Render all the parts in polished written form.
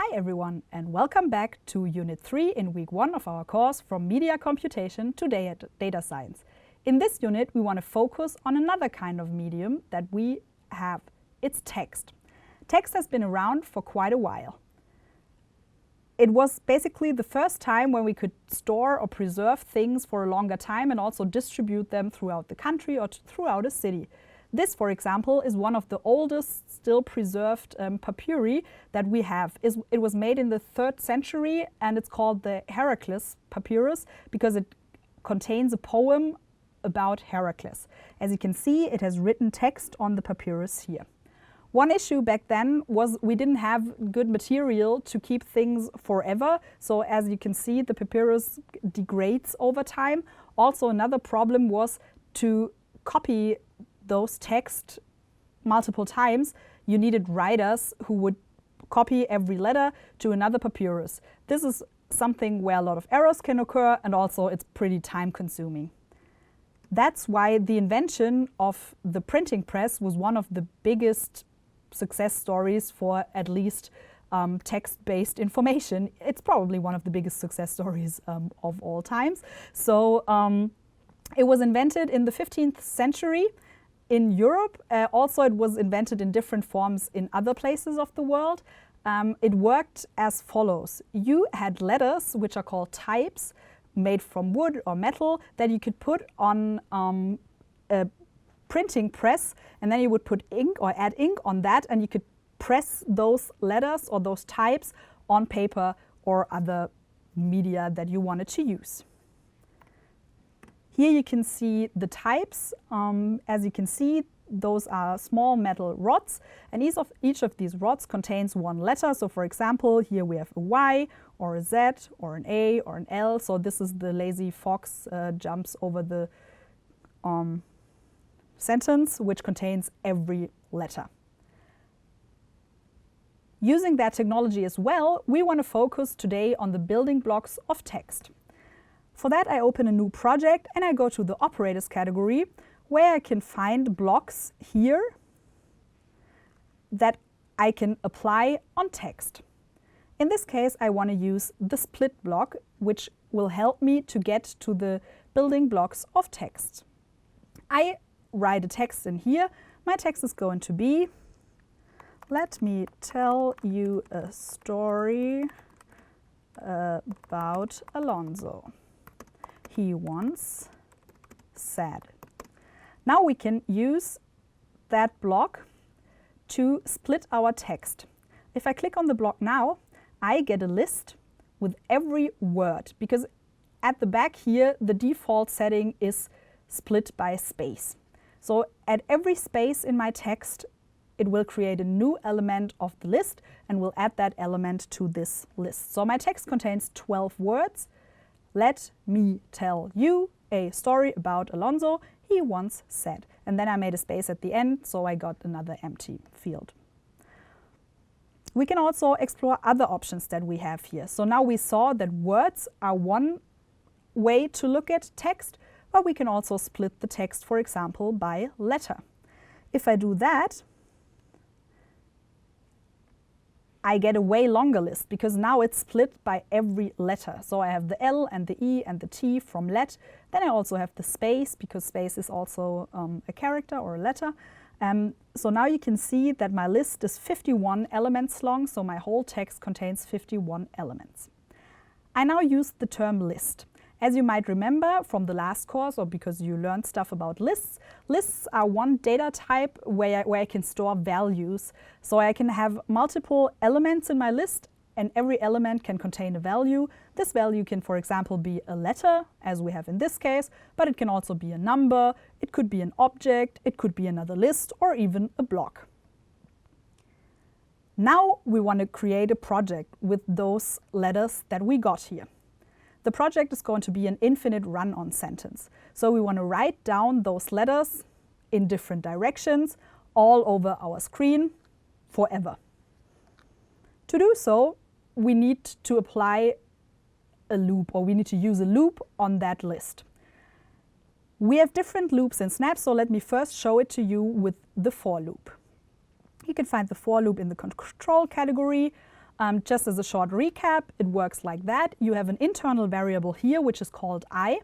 Hi everyone, and welcome back to Unit 3 in Week 1 of our course From Media Computation to Data Science. In this unit, we want to focus on another kind of medium that we have. It's text. Text has been around for quite a while. It was basically the first time when we could store or preserve things for a longer time and also distribute them throughout the country or throughout a city. This, for example, is one of the oldest still preserved papyri that we have. It was made in the 3rd century and it's called the Heracles papyrus because it contains a poem about Heracles. As you can see, it has written text on the papyrus here. One issue back then was we didn't have good material to keep things forever. So as you can see, the papyrus degrades over time. Also, another problem was to copy those texts multiple times. You needed writers who would copy every letter to another papyrus. This is something where a lot of errors can occur, and also it's pretty time consuming. That's why the invention of the printing press was one of the biggest success stories for at least text-based information. It's probably one of the biggest success stories of all times. So it was invented in the 15th century in Europe. Also, it was invented in different forms in other places of the world. It worked as follows. You had letters, which are called types, made from wood or metal, that you could put on a printing press, and then you would put ink or add ink on that, and you could press those letters or those types on paper or other media that you wanted to use. Here you can see the types. As you can see, those are small metal rods, and each of these rods contains one letter. So for example, here we have a Y or a Z or an A or an L. So this is the lazy fox jumps over the sentence, which contains every letter. Using that technology as well, we want to focus today on the building blocks of text. For that, I open a new project and I go to the operators category, where I can find blocks here that I can apply on text. In this case, I want to use the split block, which will help me to get to the building blocks of text. I write a text in here. My text is going to be, let me tell you a story about Alonso. He once said. Now we can use that block to split our text. If I click on the block now, I get a list with every word, because at the back here, the default setting is split by space. So at every space in my text, it will create a new element of the list and will add that element to this list. So my text contains 12 words. Let me tell you a story about Alonso, he once said. And then I made a space at the end, so I got another empty field. We can also explore other options that we have here. So now we saw that words are one way to look at text, but we can also split the text, for example, by letter. If I do that, I get a way longer list, because now it's split by every letter. So I have the L and the E and the T from let. Then I also have the space, because space is also a character or a letter. So now you can see that my list is 51 elements long, so my whole text contains 51 elements. I now use the term list. As you might remember from the last course, or because you learned stuff about lists, lists are one data type where I can store values. So I can have multiple elements in my list, and every element can contain a value. This value can, for example, be a letter, as we have in this case, but it can also be a number, it could be an object, it could be another list, or even a block. Now we want to create a project with those letters that we got here. The project is going to be an infinite run-on sentence. So we want to write down those letters in different directions all over our screen forever. To do so, we need to apply a loop, or we need to use a loop on that list. We have different loops in Snap, so let me first show it to you with the for loop. You can find the for loop in the control category. Just as a short recap, it works like that. You have an internal variable here, which is called I,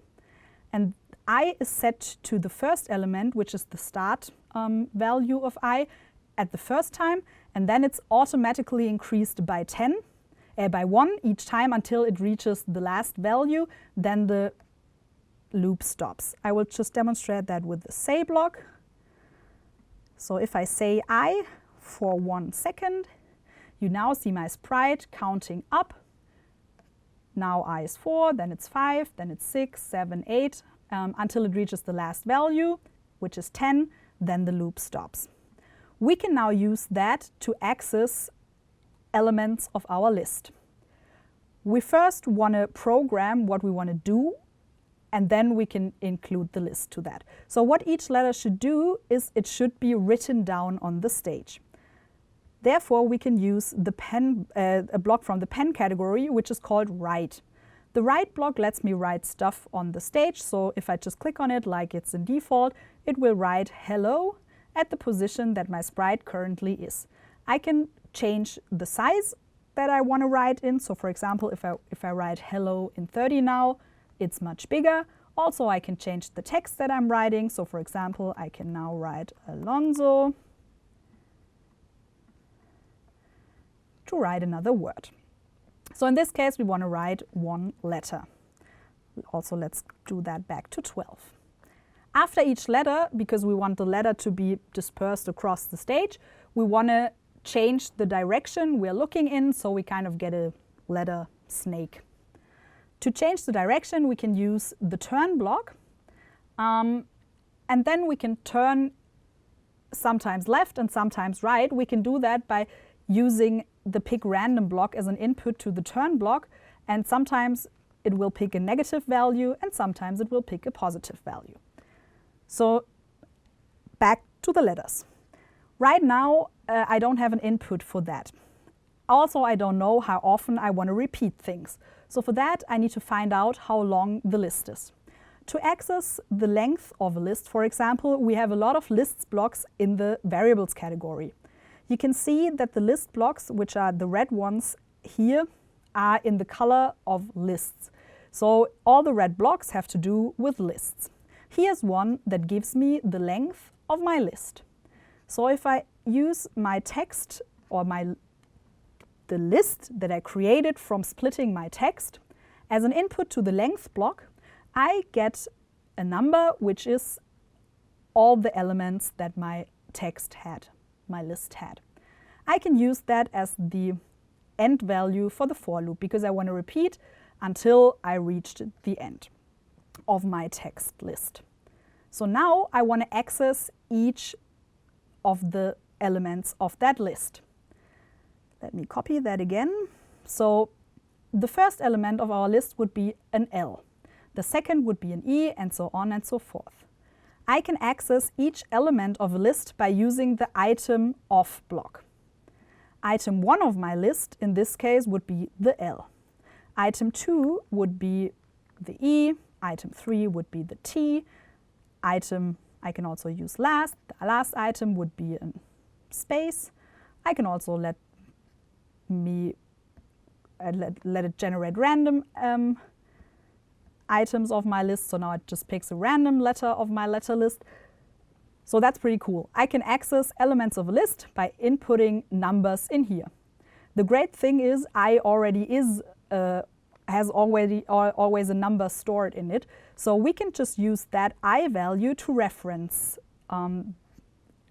and I is set to the first element, which is the start value of I at the first time, and then it's automatically increased by 1 each time until it reaches the last value. Then the loop stops. I will just demonstrate that with the say block. So if I say I for 1 second, you now see my sprite counting up. Now I is 4, then it's 5, then it's 6, 7, 8, until it reaches the last value, which is 10, then the loop stops. We can now use that to access elements of our list. We first want to program what we want to do, and then we can include the list to that. So what each letter should do is it should be written down on the stage. Therefore, we can use the pen, a block from the pen category, which is called write. The write block lets me write stuff on the stage. So if I just click on it like it's in default, it will write hello at the position that my sprite currently is. I can change the size that I want to write in. So for example, if I write hello in 30 now, it's much bigger. Also, I can change the text that I'm writing. So for example, I can now write Alonso to write another word. So in this case, we want to write 1 letter. Also, let's do that back to 12. After each letter, because we want the letter to be dispersed across the stage, we want to change the direction we're looking in, so we kind of get a letter snake. To change the direction, we can use the turn block, and then we can turn sometimes left and sometimes right. We can do that by using the pick random block as an input to the turn block, and sometimes it will pick a negative value and sometimes it will pick a positive value. So back to the letters. Right now I don't have an input for that. Also, I don't know how often I want to repeat things. So for that I need to find out how long the list is. To access the length of a list, for example, we have a lot of lists blocks in the variables category. You can see that the list blocks, which are the red ones here, are in the color of lists. So all the red blocks have to do with lists. Here's one that gives me the length of my list. So if I use my text or the list that I created from splitting my text as an input to the length block, I get a number which is all the elements that my text had, my list had. I can use that as the end value for the for loop because I want to repeat until I reached the end of my text list. So now I want to access each of the elements of that list. Let me copy that again. So the first element of our list would be an L. The second would be an E, and so on and so forth. I can access each element of a list by using the item of block. Item 1 of my list in this case would be the L. Item 2 would be the E. Item 3 would be the T. Item I can also use last. The last item would be a space. I can also let it generate random items of my list. So now it just picks a random letter of my letter list. So that's pretty cool. I can access elements of a list by inputting numbers in here. The great thing is I already has always a number stored in it. So we can just use that I value to reference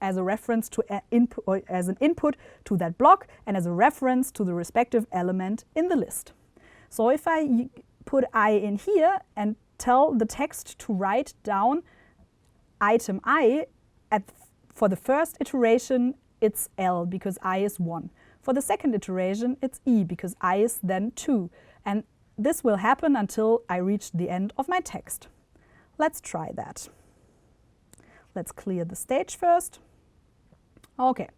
as a reference to as an input to that block and as a reference to the respective element in the list. So if I put I in here and tell the text to write down item I, for the first iteration it's L because I is 1. For the second iteration it's E because I is then 2. And this will happen until I reach the end of my text. Let's try that. Let's clear the stage first. Okay,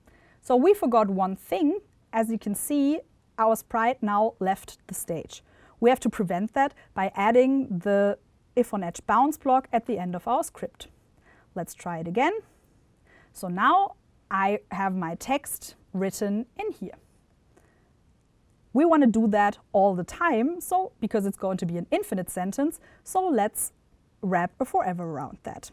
so we forgot one thing. As you can see, our sprite now left the stage. We have to prevent that by adding the if on edge bounce block at the end of our script. Let's try it again. So now I have my text written in here. We want to do that all the time, so because it's going to be an infinite sentence, so let's wrap a forever around that.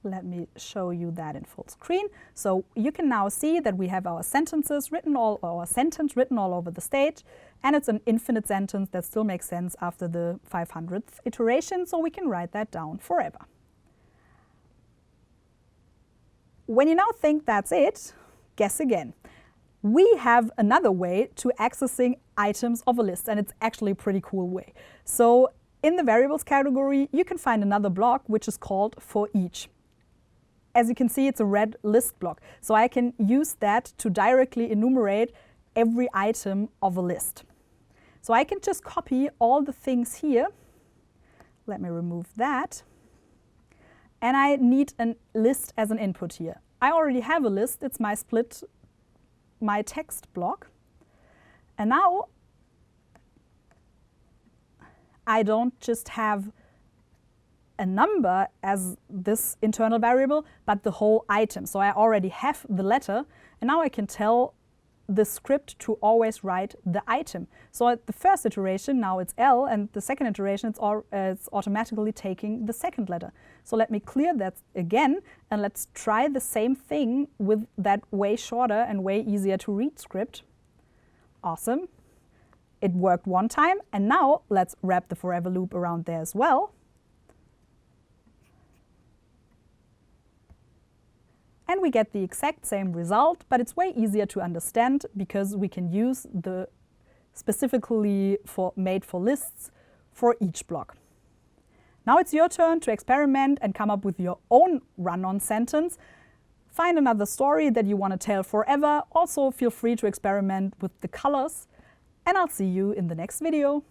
Let me show you that in full screen. So you can now see that we have our sentences written our sentence written all over the stage, and it's an infinite sentence that still makes sense after the 500th iteration, so we can write that down forever. When you now think that's it, guess again. We have another way to accessing items of a list, and it's actually a pretty cool way. So in the variables category, you can find another block which is called for each. As you can see, it's a red list block. So I can use that to directly enumerate every item of a list. So I can just copy all the things here. Let me remove that. And I need a list as an input here. I already have a list. It's my split, my text block. And now I don't just have a number as this internal variable, but the whole item. So I already have the letter, and now I can tell the script to always write the item. So at the first iteration, now it's L, and the second iteration, it's automatically taking the second letter. So let me clear that again, and let's try the same thing with that way shorter and way easier to read script. Awesome. It worked one time, and now let's wrap the forever loop around there as well. And we get the exact same result, but it's way easier to understand because we can use the specifically made for lists for each block. Now it's your turn to experiment and come up with your own run-on sentence. Find another story that you want to tell forever. Also, feel free to experiment with the colors, and I'll see you in the next video.